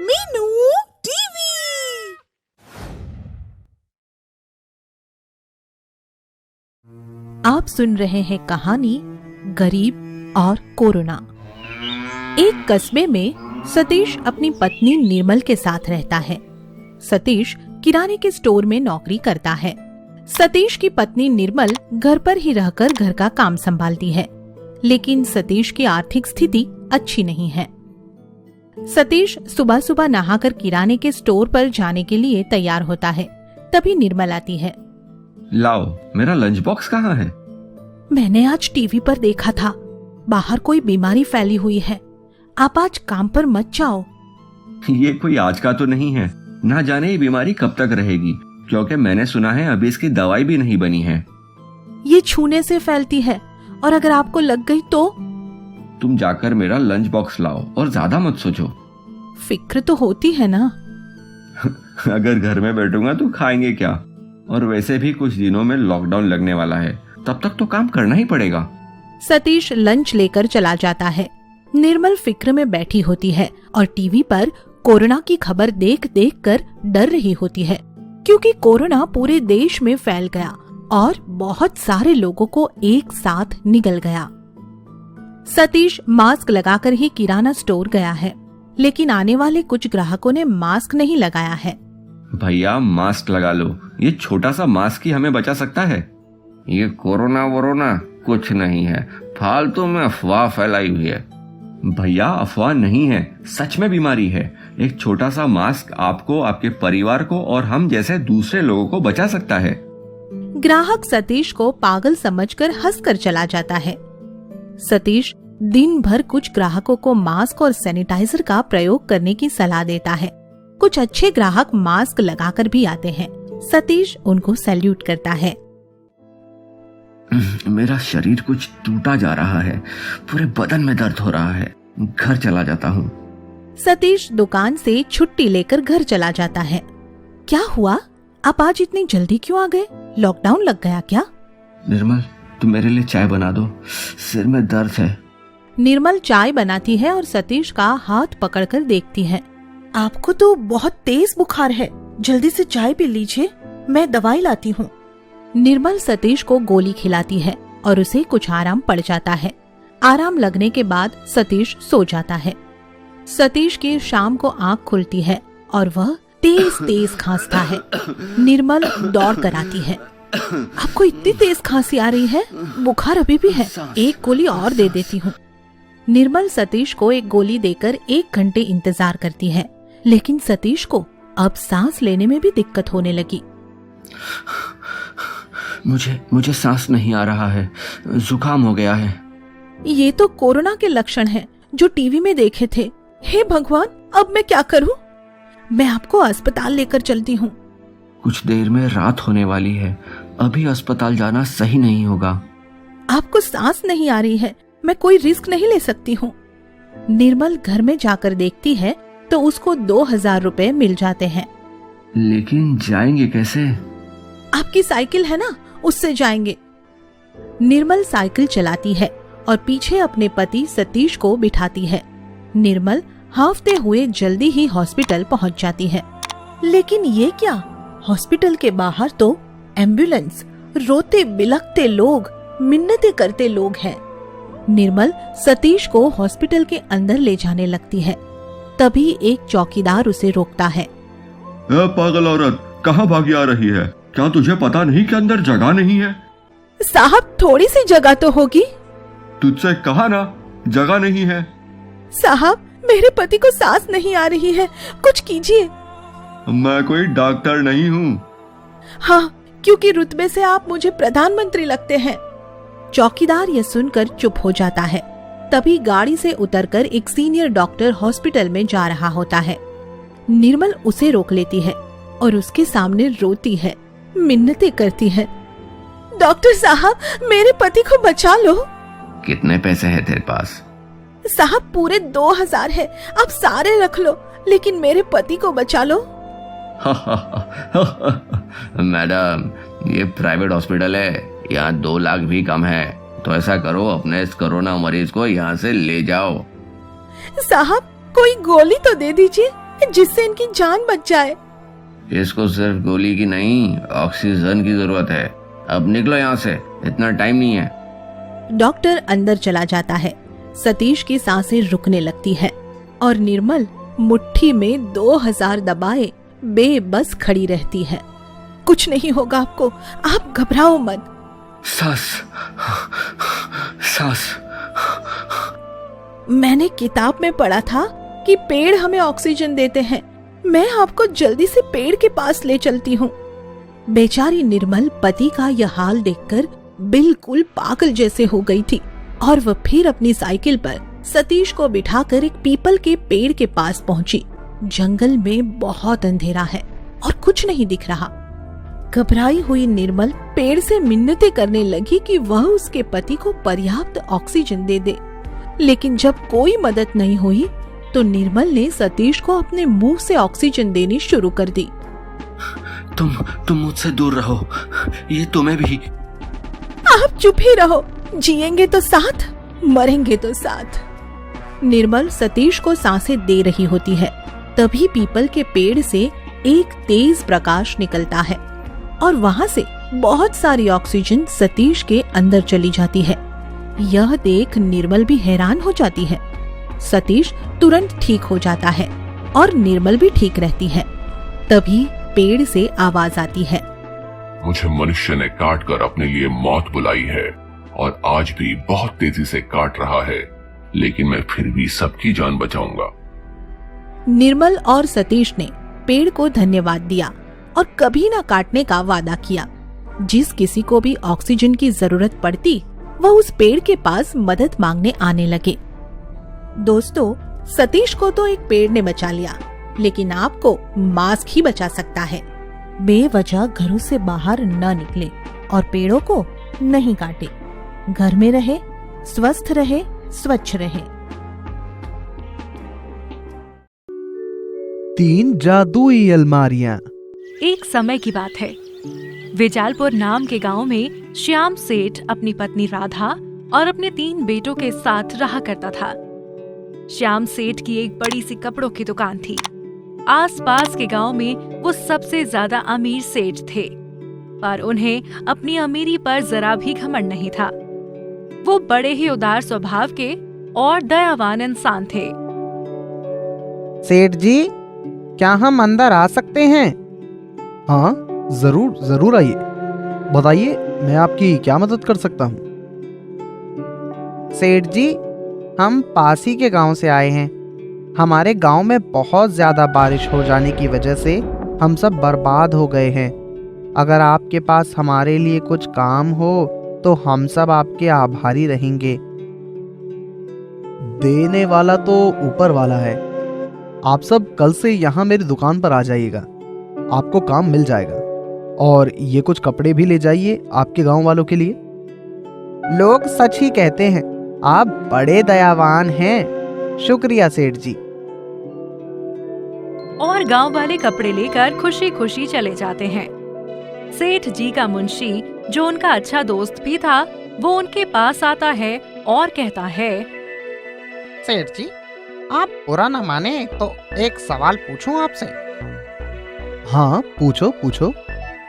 Meenu TV. आप सुन रहे हैं कहानी गरीब और कोरोना। एक कस्बे में सतीश अपनी पत्नी निर्मल के साथ रहता है। सतीश किराने के स्टोर में नौकरी करता है। सतीश की पत्नी निर्मल घर पर ही रहकर घर का काम संभालती है, लेकिन सतीश की आर्थिक स्थिति अच्छी नहीं है। सतीश सुबह सुबह नहाकर किराने के स्टोर पर जाने के लिए तैयार होता है। तभी निर्मल आती है। लाओ, मेरा लंच बॉक्स कहाँ है? मैंने आज टीवी पर देखा था, बाहर कोई बीमारी फैली हुई है। आप आज काम पर मत जाओ। ये कोई आज का तो नहीं है, ना जाने ये बीमारी कब तक रहेगी, क्योंकि मैंने सुना है अभी इसकी दवाई भी नहीं बनी है। ये छूने से फैलती है और अगर आपको लग गई तो? तुम जाकर मेरा लंच बॉक्स लाओ और ज्यादा मत सोचो। फिक्र तो होती है ना। अगर घर में बैठूंगा तो खाएंगे क्या? और वैसे भी कुछ दिनों में लॉकडाउन लगने वाला है, तब तक तो काम करना ही पड़ेगा। सतीश लंच लेकर चला जाता है। निर्मल फिक्र में बैठी होती है और टीवी पर कोरोना की खबर देख देख कर डर रही होती है, क्योंकि कोरोना पूरे देश में फैल गया और बहुत सारे लोगों को एक साथ निगल गया। सतीश मास्क लगाकर ही किराना स्टोर गया है, लेकिन आने वाले कुछ ग्राहकों ने मास्क नहीं लगाया है। भैया मास्क लगा लो, ये छोटा सा मास्क ही हमें बचा सकता है। ये कोरोना वोरोना कुछ नहीं है, फालतू में अफवाह फैलाई हुई है। भैया अफवाह नहीं है, सच में बीमारी है। एक छोटा सा मास्क आपको, आपके परिवार को और हम जैसे दूसरे लोगों को बचा सकता है। ग्राहक सतीश को पागल समझकर हंसकर चला जाता है। सतीश दिन भर कुछ ग्राहकों को मास्क और सैनिटाइजर का प्रयोग करने की सलाह देता है। कुछ अच्छे ग्राहक मास्क लगाकर भी आते हैं। सतीश उनको सैल्यूट करता है। मेरा शरीर कुछ टूटा जा रहा है, पूरे बदन में दर्द हो रहा है, घर चला जाता हूँ। सतीश दुकान से छुट्टी लेकर घर चला जाता है। क्या हुआ, आप आज इतनी जल्दी क्यों आ गए? लॉकडाउन लग गया क्या? निर्मल, तुम मेरे लिए चाय बना दो, सिर में दर्द है। निर्मल चाय बनाती है और सतीश का हाथ पकड़कर देखती है। आपको तो बहुत तेज बुखार है, जल्दी से चाय पी लीजिए, मैं दवाई लाती हूँ। निर्मल सतीश को गोली खिलाती है और उसे कुछ आराम पड़ जाता है। आराम लगने के बाद सतीश सो जाता है। सतीश की शाम को आँख खुलती है और वह तेज तेज खांसता है। निर्मल दौड़ कर आती है। आपको इतनी तेज खांसी आ रही है? बुखार अभी भी है, एक गोली और दे देती हूँ। निर्मल सतीश को एक गोली देकर 1 घंटे इंतजार करती है, लेकिन सतीश को अब सांस लेने में भी दिक्कत होने लगी। मुझे सांस नहीं आ रहा है, जुकाम हो गया है। ये तो कोरोना के लक्षण हैं, जो टीवी में देखे थे। हे भगवान, अब मैं क्या करूं? मैं आपको अस्पताल लेकर चलती हूँ। कुछ देर में रात होने वाली है, अभी अस्पताल जाना सही नहीं होगा। आपको सांस नहीं आ रही है, मैं कोई रिस्क नहीं ले सकती हूँ। निर्मल घर में जाकर देखती है तो उसको 2000 रुपए मिल जाते हैं। लेकिन जाएंगे कैसे? आपकी साइकिल है ना, उससे जाएंगे। निर्मल साइकिल चलाती है और पीछे अपने पति सतीश को बिठाती है। निर्मल हांफते हुए जल्दी ही हॉस्पिटल पहुंच जाती है। लेकिन ये क्या, हॉस्पिटल के बाहर तो एम्बुलेंस, रोते बिलखते लोग, मिन्नतें करते लोग हैं। निर्मल सतीश को हॉस्पिटल के अंदर ले जाने लगती है। तभी एक चौकीदार उसे रोकता है। पागल औरत, कहाँ भागी आ रही है? क्या तुझे पता नहीं कि अंदर जगह नहीं है? साहब, थोड़ी सी जगह तो होगी। तुझसे कहा ना, जगह नहीं है। साहब, मेरे पति को सांस नहीं आ रही है, कुछ कीजिए। मैं कोई डॉक्टर नहीं हूँ। हाँ, क्योंकि रुतबे से आप मुझे प्रधानमंत्री लगते हैं। चौकीदार यह सुनकर चुप हो जाता है। तभी गाड़ी से उतरकर एक सीनियर डॉक्टर हॉस्पिटल में जा रहा होता है। निर्मल उसे रोक लेती है और उसके सामने रोती है, मिन्नतें करती है। डॉक्टर साहब, मेरे पति को बचा लो। कितने पैसे हैं तेरे पास? साहब, पूरे 2000 है, आप सारे रख लो, लेकिन मेरे पति को बचा लो। मैडम, ये प्राइवेट हॉस्पिटल है, यहाँ 2 लाख भी कम है, तो ऐसा करो, अपने इस कोरोना मरीज को यहाँ से ले जाओ। साहब, कोई गोली तो दे दीजिए, जिससे इनकी जान बच जाए। इसको सिर्फ गोली की नहीं, ऑक्सीजन की जरूरत है। अब निकलो यहाँ से, इतना टाइम नहीं है। डॉक्टर अंदर चला जाता है। सतीश की सांसें रुकने लगती है और निर्मल मुट्ठी में 2000 दबाए बेबस खड़ी रहती है। कुछ नहीं होगा आपको, आप घबराओ मत। सांस सांस। मैंने किताब में पढ़ा था कि पेड़ हमें ऑक्सीजन देते हैं। मैं आपको जल्दी से पेड़ के पास ले चलती हूँ। बेचारी निर्मल पति का यह हाल देखकर बिल्कुल पागल जैसे हो गई थी और वह फिर अपनी साइकिल पर सतीश को बिठाकर एक पीपल के पेड़ के पास पहुंची। जंगल में बहुत अंधेरा है और कुछ नहीं दिख रहा। घबराई हुई निर्मल पेड़ से मिन्नतें करने लगी कि वह उसके पति को पर्याप्त ऑक्सीजन दे दे, लेकिन जब कोई मदद नहीं हुई तो निर्मल ने सतीश को अपने मुंह से ऑक्सीजन देनी शुरू कर दी। तुम मुझसे दूर रहो, ये तुम्हें भी। आप चुप ही रहो, जिएंगे तो साथ, मरेंगे तो साथ। निर्मल सतीश को सांसें दे रही होती है। तभी पीपल के पेड़ से एक तेज प्रकाश निकलता है और वहां से बहुत सारी ऑक्सीजन सतीश के अंदर चली जाती है। यह देख निर्मल भी हैरान हो जाती है। सतीश तुरंत ठीक हो जाता है और निर्मल भी ठीक रहती है। तभी पेड़ से आवाज आती है, मुझे मनुष्य ने काट कर अपने लिए मौत बुलाई है और आज भी बहुत तेजी से काट रहा है, लेकिन मैं फिर भी सबकी जान बचाऊंगा। निर्मल और सतीश ने पेड़ को धन्यवाद दिया और कभी न काटने का वादा किया। जिस किसी को भी ऑक्सीजन की जरूरत पड़ती वह उस पेड़ के पास मदद मांगने आने लगे। दोस्तों, सतीश को तो एक पेड़ ने बचा लिया, लेकिन आपको मास्क ही बचा सकता है। बेवजह घरों से बाहर न निकले और पेड़ों को नहीं काटे। घर में रहे, स्वस्थ रहे, स्वच्छ रहे। 3 जादुई अलमारियां। एक समय की बात है। विजालपुर नाम के गांव में श्याम सेठ अपनी पत्नी राधा और अपने 3 बेटों के साथ रहा करता था। श्याम सेठ की एक बड़ी सी कपड़ों की दुकान थी। आसपास के गांव में वो सबसे ज्यादा अमीर सेठ थे, पर उन्हें अपनी अमीरी पर जरा भी घमंड नहीं था। वो बड़े ही उदार स्वभाव के और दयावान इंसान थे। सेठ जी, क्या हम अंदर आ सकते हैं? हाँ, जरूर जरूर आइए। बताइए, मैं आपकी क्या मदद कर सकता हूँ? सेठ जी, हम पास ही के गांव से आए हैं। हमारे गांव में बहुत ज्यादा बारिश हो जाने की वजह से हम सब बर्बाद हो गए हैं। अगर आपके पास हमारे लिए कुछ काम हो तो हम सब आपके आभारी रहेंगे। देने वाला तो ऊपर वाला है। आप सब कल से यहाँ मेरी दुकान पर आ जाइएगा, आपको काम मिल जाएगा। और ये कुछ कपड़े भी ले जाइए आपके गांव वालों के लिए। लोग सच ही कहते हैं, आप बड़े दयावान हैं। शुक्रिया सेठ जी। और गांव वाले कपड़े लेकर खुशी खुशी चले जाते हैं। सेठ जी का मुंशी, जो उनका अच्छा दोस्त भी था, वो उनके पास आता है और कहता है, सेठ जी, आप बुरा न माने तो एक सवाल पूछूं आपसे? हाँ, पूछो पूछो।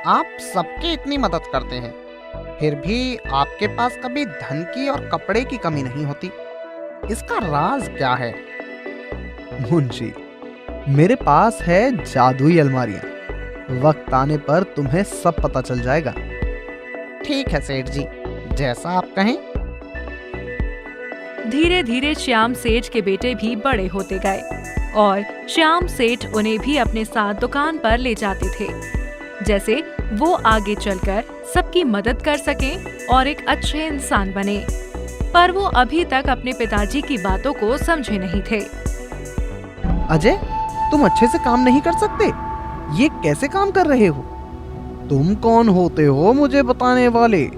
आप सबकी इतनी मदद करते हैं, फिर भी आपके पास कभी धन की और कपड़े की कमी नहीं होती। इसका राज क्या है? मुंशी, मेरे पास है जादुई अलमारियां। वक्त आने पर तुम्हें सब पता चल जाएगा। ठीक है सेठ जी, जैसा आप कहें। धीरे धीरे श्याम सेठ के बेटे भी बड़े होते गए और श्याम सेठ उन्हें भी अपने साथ दुकान पर ले जाते थे, जैसे वो आगे चलकर सबकी मदद कर सकें और एक अच्छे इंसान बने। पर वो अभी तक अपने पिताजी की बातों को समझे नहीं थे। अजय, तुम अच्छे से काम नहीं कर सकते? ये कैसे काम कर रहे हो? तुम कौन होते हो मुझे बताने वाले?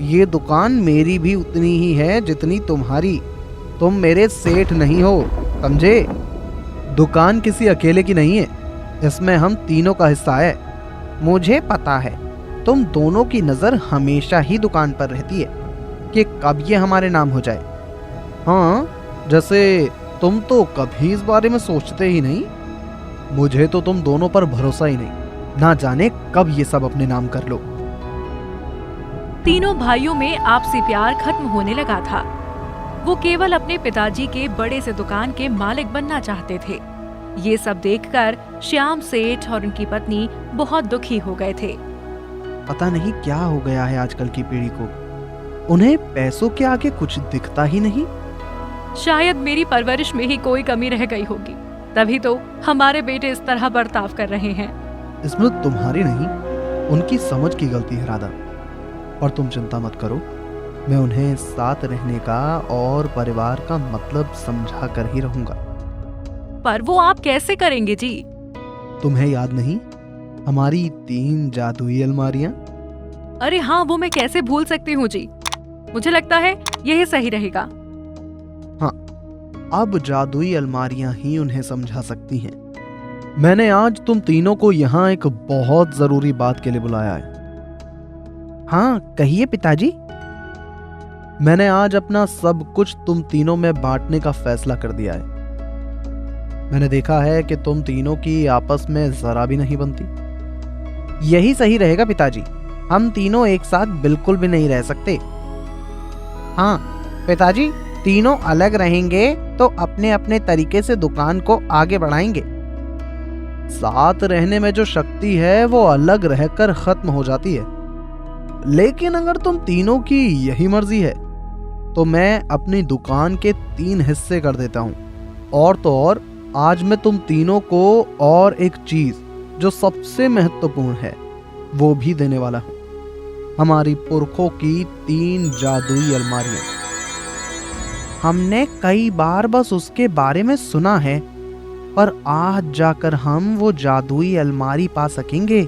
ये दुकान मेरी भी उतनी ही है जितनी तुम्हारी। तुम मेरे सेठ नहीं हो, समझे? दुकान किसी अकेले की नहीं है, इसमें हम तीनों का हिस्सा है। मुझे पता है, तुम दोनों की नजर हमेशा ही दुकान पर रहती है कि कब ये हमारे नाम हो जाए। हाँ, जैसे तुम तो कभी इस बारे में सोचते ही नहीं। मुझे तो तुम दोनों पर भरोसा ही नहीं, ना जाने कब ये सब अपने नाम कर लो। तीनों भाइयों में आपसी प्यार खत्म होने लगा था। वो केवल अपने पिताजी के बड़े से दुकान के मालिक बनना चाहते थे। ये सब देखकर श्याम सेठ और उनकी पत्नी बहुत दुखी हो गए थे। पता नहीं क्या हो गया है आजकल की पीढ़ी को, उन्हें पैसों के आगे कुछ दिखता ही नहीं। शायद मेरी परवरिश में ही कोई कमी रह गई होगी, तभी तो हमारे बेटे इस तरह बर्ताव कर रहे हैं। इसमें तुम्हारी नहीं, उनकी समझ की गलती है राधा। और तुम चिंता मत करो, मैं उन्हें साथ रहने का और परिवार का मतलब समझा कर ही रहूंगा। पर वो आप कैसे करेंगे जी? तुम्हें याद नहीं हमारी 3 जादुई अलमारियां? अरे हाँ, वो मैं कैसे भूल सकती हूँ जी। मुझे लगता है यही सही रहेगा। हाँ, अब जादुई अलमारियां ही उन्हें समझा सकती हैं। मैंने आज तुम तीनों को यहाँ एक बहुत जरूरी बात के लिए बुलाया है। हाँ कहिए पिताजी। मैंने आज अपना सब कुछ तुम तीनों में बांटने का फैसला कर दिया है। मैंने देखा है कि तुम तीनों की आपस में जरा भी नहीं बनती। यही सही रहेगा पिताजी, हम तीनों एक साथ बिल्कुल भी नहीं रह सकते। हाँ पिताजी, तीनों अलग रहेंगे तो अपने अपने तरीके से दुकान को आगे बढ़ाएंगे। साथ रहने में जो शक्ति है वो अलग रहकर खत्म हो जाती है। लेकिन अगर तुम तीनों की यही मर्जी है तो मैं अपनी दुकान के 3 हिस्से कर देता हूँ। और तो और आज मैं तुम तीनों को और एक चीज जो सबसे महत्वपूर्ण है वो भी देने वाला हूँ, हमारी पुरखों की 3 जादुई अलमारियां। हमने कई बार बस उसके बारे में सुना है, पर आज जाकर हम वो जादुई अलमारी पा सकेंगे।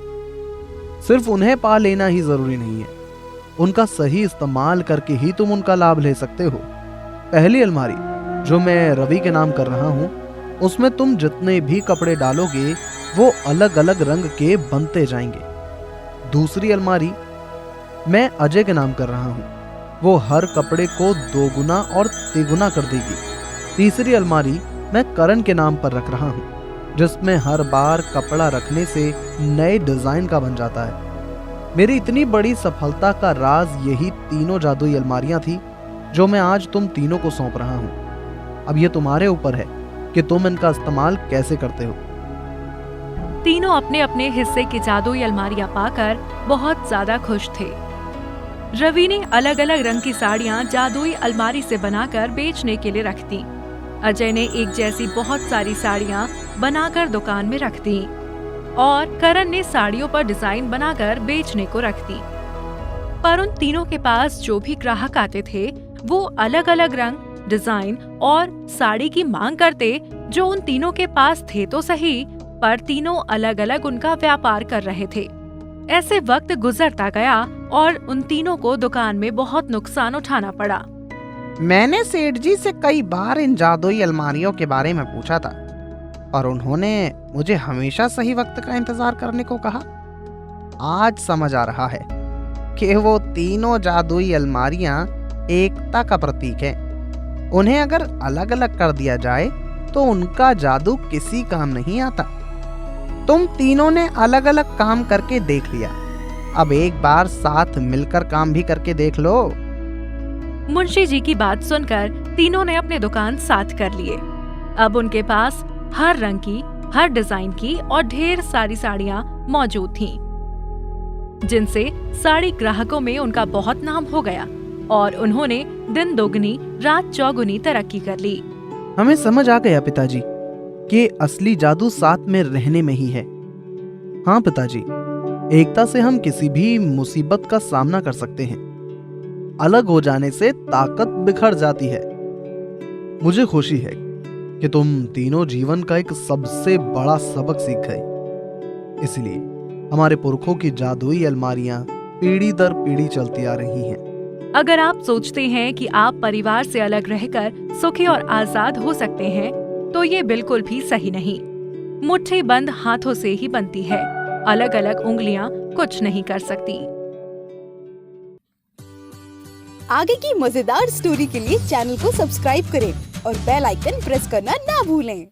सिर्फ उन्हें पा लेना ही जरूरी नहीं है, उनका सही इस्तेमाल करके ही तुम उनका लाभ ले सकते हो। पहली अलमारी जो मैं रवि के नाम कर रहा हूँ, उसमें तुम जितने भी कपड़े डालोगे वो अलग अलग रंग के बनते जाएंगे। दूसरी अलमारी मैं अजय के नाम कर रहा हूँ, वो हर कपड़े को 2 गुना और तिगुना कर देगी। तीसरी अलमारी मैं करण के नाम पर रख रहा हूँ, जिसमें हर बार कपड़ा रखने से नए डिजाइन का बन जाता है। मेरी इतनी बड़ी सफलता का राज यही तीनों जादुई अलमारियां थी जो मैं आज तुम तीनों को सौंप रहा हूँ। अब ये तुम्हारे ऊपर है कि तुम इनका इस्तेमाल कैसे करते हो। तीनों अपने अपने हिस्से की जादुई अलमारियां पाकर बहुत ज्यादा खुश थे। रवि ने अलग अलग रंग की साड़ियां जादुई अलमारी से बनाकर बेचने के लिए रख दी। अजय ने एक जैसी बहुत सारी साड़ियां बनाकर दुकान में रख दी और करण ने साड़ियों पर डिजाइन बनाकर बेचने को रख दी। पर उन तीनों के पास जो भी ग्राहक आते थे वो अलग अलग रंग, डिजाइन और साड़ी की मांग करते, जो उन तीनों के पास थे तो सही, पर तीनों अलग अलग उनका व्यापार कर रहे थे। ऐसे वक्त गुजरता गया और उन तीनों को दुकान में बहुत नुकसान उठाना पड़ा। मैंने सेठ जी से कई बार इन जादुई अलमारियों के बारे में पूछा था, पर उन्होंने मुझे हमेशा सही वक्त का इंतजार करने को कहा। आज समझ आ रहा है कि वो तीनों जादुई अलमारियां एकता का प्रतीक है। उन्हें अगर अलग अलग कर दिया जाए तो उनका जादू किसी काम नहीं आता। तुम तीनों ने अलग अलग काम करके देख लिया, अब एक बार साथ मिलकर काम भी करके देख लो। मुंशी जी की बात सुनकर तीनों ने अपने दुकान साथ कर लिए। अब उनके पास हर रंग की, हर डिजाइन की और ढेर सारी साड़ियां मौजूद थीं, जिनसे साड़ी ग्राहकों में उनका बहुत नाम हो गया और उन्होंने दिन दोगुनी रात चौगुनी तरक्की कर ली। हमें समझ आ गया पिताजी कि असली जादू साथ में रहने में ही है। हाँ पिताजी, एकता से हम किसी भी मुसीबत का सामना कर सकते हैं। अलग हो जाने से ताकत बिखर जाती है। मुझे खुशी है कि तुम तीनों जीवन का एक सबसे बड़ा सबक सीख गए। इसलिए हमारे पुरखों की जादुई अलमारियां पीढ़ी दर पीढ़ी चलती आ रही हैं। अगर आप सोचते हैं कि आप परिवार से अलग रहकर सुखी और आजाद हो सकते हैं, तो ये बिल्कुल भी सही नहीं। मुट्ठी बंद हाथों से ही बनती है, अलग अलग उंगलियां कुछ नहीं कर सकती। आगे की मजेदार स्टोरी के लिए चैनल को सब्सक्राइब करें और बेल आइकन प्रेस करना ना भूलें।